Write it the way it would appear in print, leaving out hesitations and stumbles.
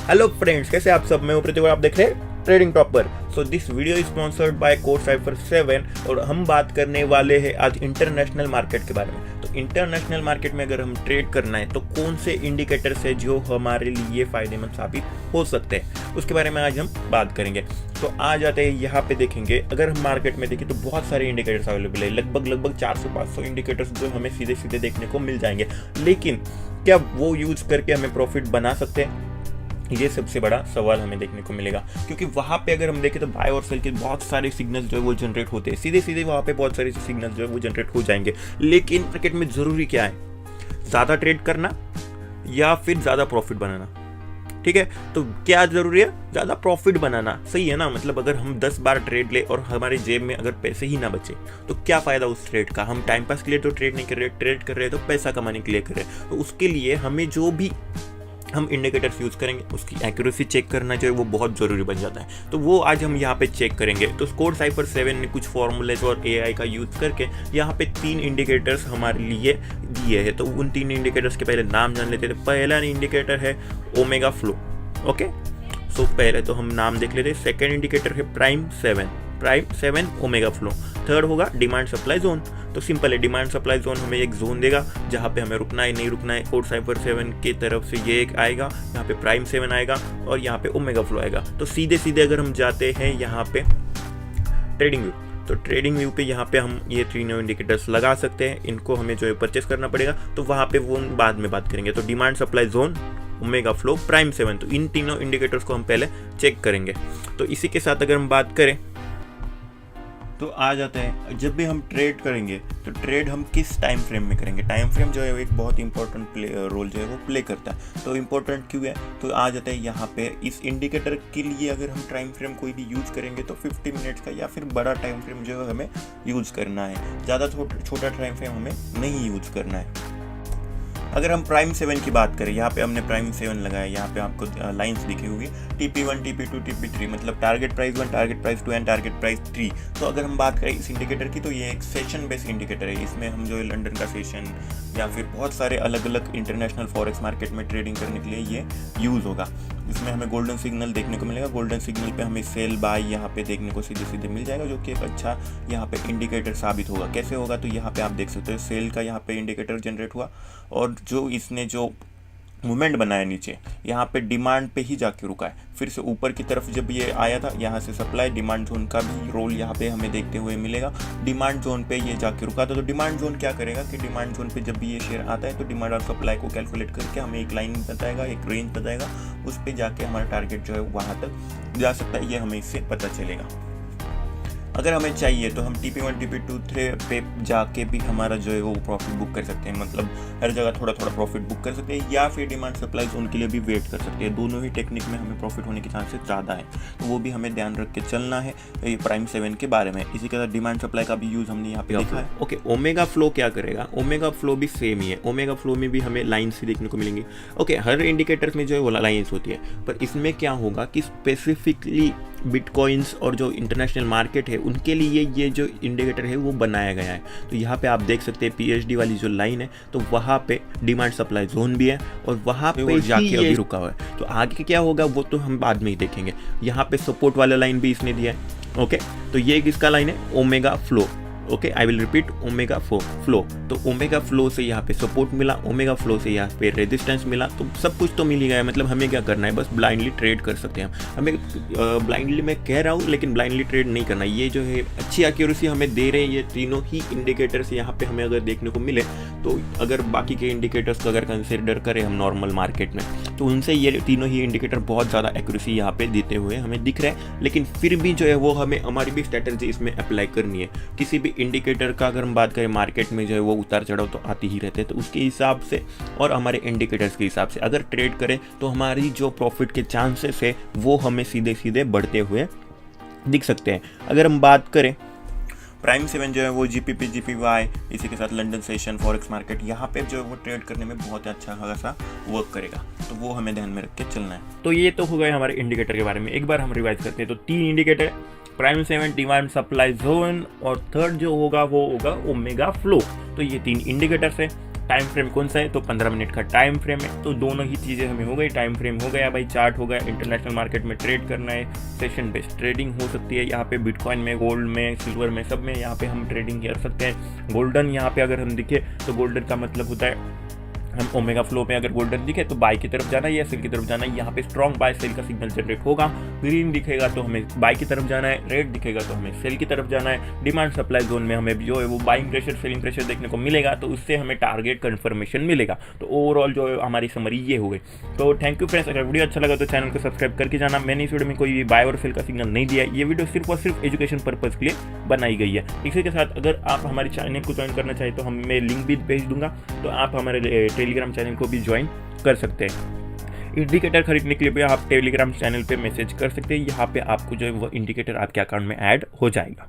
Hello friends, कैसे आप सब। मैं प्रतिभा, आप देख रहे हैं trading topper. So this video is sponsored by code cipher 7 और हम बात करने वाले हैं आज इंटरनेशनल मार्केट के बारे में। तो इंटरनेशनल मार्केट में अगर हम ट्रेड करना है तो कौन से इंडिकेटर्स है जो हमारे लिए फायदेमंद साबित हो सकते हैं, उसके बारे में आज हम बात करेंगे। तो आ जाते हैं यहाँ पे, देखेंगे अगर हम मार्केट में देखें तो बहुत सारे इंडिकेटर्स अवेलेबल है, लगभग 400-500 इंडिकेटर्स जो हमें सीधे सीधे देखने को मिल जाएंगे। लेकिन क्या वो यूज करके हमें प्रॉफिट बना सकते हैं, ये सबसे बड़ा सवाल हमें देखने को मिलेगा। क्योंकि वहाँ पे अगर हम देखें तो बाय और सेल के बहुत सारे सिग्नल्स जो है वो जनरेट होते हैं, सीधे सीधे वहाँ पे बहुत सारे सिग्नल्स जो है वो जनरेट हो जाएंगे। लेकिन मार्केट में ज़रूरी क्या है, ज़्यादा ट्रेड करना या फिर ज़्यादा प्रॉफिट बनाना। ठीक है, तो क्या जरूरी है, ज़्यादा प्रॉफिट बनाना। सही है ना, मतलब अगर हम 10 बार ट्रेड ले और हमारे जेब में अगर पैसे ही ना बचे तो क्या फ़ायदा उस ट्रेड का। हम टाइम पास के लिए तो ट्रेड नहीं कर रहे, ट्रेड कर रहे हैं तो पैसा कमाने के लिए कर रहे हैं। तो उसके लिए हमें जो भी हम इंडिकेटर्स यूज़ करेंगे उसकी एक्यूरेसी चेक करना चाहिए, वो बहुत ज़रूरी बन जाता है। तो वो आज हम यहाँ पे चेक करेंगे। तो कोड साइफर 7 ने कुछ फॉर्मूलेज और एआई का यूज़ करके यहाँ पे 3 इंडिकेटर्स हमारे लिए दिए हैं। तो उन 3 इंडिकेटर्स के पहले नाम जान लेते हैं। पहला इंडिकेटर है ओमेगा फ्लो। ओके, सो पहले तो हम नाम देख लेते हैं। सेकेंड इंडिकेटर है प्राइम 7 ओमेगा फ्लो। थर्ड होगा डिमांड सप्लाई जोन। तो सिंपल है, डिमांड सप्लाई जोन हमें एक जोन देगा जहाँ पे हमें रुकना है नहीं रुकना है। कोड साइफर 7 की तरफ से ये एक आएगा, यहाँ पे प्राइम 7 आएगा और यहाँ पे ओमेगा फ्लो आएगा। तो सीधे सीधे अगर हम जाते हैं यहाँ पे ट्रेडिंग व्यू, तो ट्रेडिंग व्यू पे यहाँ पे हम ये 3 इंडिकेटर्स लगा सकते हैं। इनको हमें जो है परचेस करना पड़ेगा, तो वहाँ पे वो बाद में बात करेंगे। तो demand supply zone, omega flow, prime 7, तो इन तीनों इंडिकेटर्स को हम पहले चेक करेंगे। तो इसी के साथ अगर हम बात करें तो आ जाते हैं, जब भी हम ट्रेड करेंगे तो ट्रेड हम किस टाइम फ्रेम में करेंगे। टाइम फ्रेम जो है एक बहुत इंपॉर्टेंट रोल जो है वो प्ले करता है। तो इंपॉर्टेंट क्यों है, तो आ जाता है यहाँ पे इस इंडिकेटर के लिए अगर हम टाइम फ्रेम कोई भी यूज़ करेंगे तो 50 मिनट्स का या फिर बड़ा टाइम फ्रेम जो है हमें यूज़ करना है। ज़्यादा छोटा टाइम फ्रेम हमें नहीं यूज़ करना है। अगर हम प्राइम 7 की बात करें, यहाँ पे हमने प्राइम 7 लगाया, यहाँ पे आपको लाइंस दिखी होगी TP1, TP2, TP3, मतलब target price 1, target price 2 and target price 3। तो अगर हम बात करें इस इंडिकेटर की, तो ये एक सेशन बेस्ड इंडिकेटर है। इसमें हम जो है लंदन का सेशन या फिर बहुत सारे अलग अलग इंटरनेशनल फॉरेक्स मार्केट में ट्रेडिंग करने के लिए ये यूज़ होगा। इसमें हमें गोल्डन सिग्नल देखने को मिलेगा। गोल्डन सिग्नल पे हमें सेल बाय यहाँ पे देखने को सीधे सीधे मिल जाएगा, जो कि एक अच्छा यहाँ पे इंडिकेटर साबित होगा। कैसे होगा, तो यहाँ पे आप देख सकते हो सेल का यहाँ पे इंडिकेटर जनरेट हुआ और जो इसने जो मूवमेंट बनाया नीचे, यहाँ पे डिमांड पे ही जाके रुका है। फिर से ऊपर की तरफ जब ये आया था, यहाँ से सप्लाई डिमांड जोन का भी रोल यहाँ पे हमें देखते हुए मिलेगा। डिमांड जोन पे ये जाके रुका था। तो डिमांड जोन क्या करेगा कि डिमांड जोन पे जब भी ये शेयर आता है तो डिमांड और सप्लाई को कैलकुलेट करके हमें एक लाइन बताएगा, एक रेंज बताएगा, उस पर जाके हमारा टारगेट जो है वहाँ तक जा सकता है। ये हमें इससे पता चलेगा। अगर हमें चाहिए तो हम TP1, TP2, 3 पे जाके भी हमारा जो है वो प्रॉफिट बुक कर सकते हैं। मतलब हर जगह थोड़ा थोड़ा प्रॉफिट बुक कर सकते हैं, या फिर डिमांड सप्लाई जोन के लिए भी वेट कर सकते हैं। दोनों ही टेक्निक में हमें प्रॉफिट होने के चांसेस ज़्यादा है, तो वो भी हमें ध्यान रख के चलना है ये प्राइम 7 के बारे में। इसी के साथ डिमांड सप्लाई का भी यूज़ हमने यहाँ पे देखा है। ओके, ओमेगा फ्लो क्या करेगा, ओमेगा फ्लो भी सेम ही है। ओमेगा फ्लो में भी हमें लाइन्स ही देखने को मिलेंगी। ओके, हर इंडिकेटर्स में जो है वो लाइन्स होती है, पर इसमें क्या होगा कि स्पेसिफिकली बिटकॉइंस और जो इंटरनेशनल मार्केट है उनके लिए ये जो इंडिकेटर है वो बनाया गया है। तो यहाँ पे आप देख सकते हैं PhD वाली जो लाइन है, तो वहाँ पे डिमांड सप्लाई जोन भी है और वहाँ पे जाके अभी रुका हुआ है। तो आगे क्या होगा वो तो हम बाद में ही देखेंगे। यहाँ पे सपोर्ट वाला लाइन भी इसने दिया है। ओके, तो ये किसका लाइन है, omega flow. Okay, I will repeat, omega flow. तो ओमेगा फ्लो से यहाँ पे सपोर्ट मिला, ओमेगा फ्लो से यहाँ पे रेजिस्टेंस मिला, तो सब कुछ तो मिल ही गया है। मतलब हमें क्या करना है, बस ब्लाइंडली ट्रेड कर सकते हैं हमें ब्लाइंडली मैं कह रहा हूँ, लेकिन ब्लाइंडली ट्रेड नहीं करना। ये जो है अच्छी एक्यूरेसी हमें दे रहे हैं ये तीनों ही इंडिकेटर्स। यहाँ पे हमें अगर देखने को मिले तो अगर बाकी के इंडिकेटर्स को अगर कंसिडर करें हम नॉर्मल मार्केट में, तो उनसे ये तीनों ही इंडिकेटर बहुत ज़्यादा एक्यूरेसी यहाँ पे देते हुए हमें दिख रहा है। लेकिन फिर भी जो है वो हमें हमारी भी स्ट्रेटजी इसमें अप्लाई करनी है। किसी भी इंडिकेटर का अगर हम बात करें, मार्केट में जो है वो उतार चढ़ाव तो आती ही रहते हैं, तो उसके हिसाब से और हमारे इंडिकेटर्स के हिसाब से अगर ट्रेड करें तो हमारी जो प्रॉफिट के चांसेस है वो हमें सीधे सीधे बढ़ते हुए दिख सकते हैं। अगर हम बात करें प्राइम 7 जो है वो GPP, GPY, इसी के साथ लंदन सेशन, फॉरेक्स मार्केट, यहाँ पे जो है वो ट्रेड करने में बहुत अच्छा खासा वर्क करेगा। तो वो हमें ध्यान में रख के चलना है। तो ये तो हो गए हमारे इंडिकेटर के बारे में। एक बार हम रिवाइज करते हैं। तो 3 indicator, prime 7, demand supply zone, और थर्ड जो होगा वो होगा ओमेगा फ्लो। तो ये 3 इंडिकेटर्स है। टाइम फ्रेम कौन सा है, तो 15 मिनट का टाइम फ्रेम है। तो दोनों ही चीज़ें हमें हो गई, टाइम फ्रेम हो गया भाई, चार्ट हो गया, इंटरनेशनल मार्केट में ट्रेड करना है, सेशन बेस्ड ट्रेडिंग हो सकती है यहाँ पे, बिटकॉइन में, गोल्ड में, सिल्वर में, सब में यहाँ पे हम ट्रेडिंग कर सकते हैं। गोल्डन यहाँ पे अगर हम दिखे तो गोल्डन का मतलब होता है हम ओमेगा फ्लो में अगर गोल्डन दिखे तो बाय की तरफ जाना है या सेल की तरफ जाना है, यहाँ पे स्ट्रॉन्ग बाय सेल का सिग्नल जनरेट होगा। ग्रीन दिखेगा तो हमें बाय की तरफ जाना है, रेड दिखेगा तो हमें सेल की तरफ जाना है। डिमांड सप्लाई जोन में हमें जो है वो बाइंग प्रेशर सेलिंग प्रेशर देखने को मिलेगा, तो उससे हमें टारगेट कन्फर्मेशन मिलेगा। तो ओवरऑल जो है हमारी समरी ये हो गई। तो थैंक यू फ्रेंड्स, अगर वीडियो अच्छा लगा तो चैनल को सब्सक्राइब करके जाना। मैंने इस वीडियो में कोई भी बाय और सेल का सिग्नल नहीं दिया है, ये वीडियो सिर्फ और सिर्फ एजुकेशन पर्पज के लिए बनाई गई है। इसी के साथ अगर आप हमारे चैनल को ज्वाइन करना चाहें तो हम मैं लिंक भी भेज दूंगा, तो आप हमारे टेलीग्राम चैनल को भी ज्वाइन कर सकते हैं। इंडिकेटर खरीदने के लिए भी आप टेलीग्राम चैनल पे मैसेज कर सकते हैं, यहाँ पे आपको जो है वो इंडिकेटर आपके अकाउंट में ऐड हो जाएगा।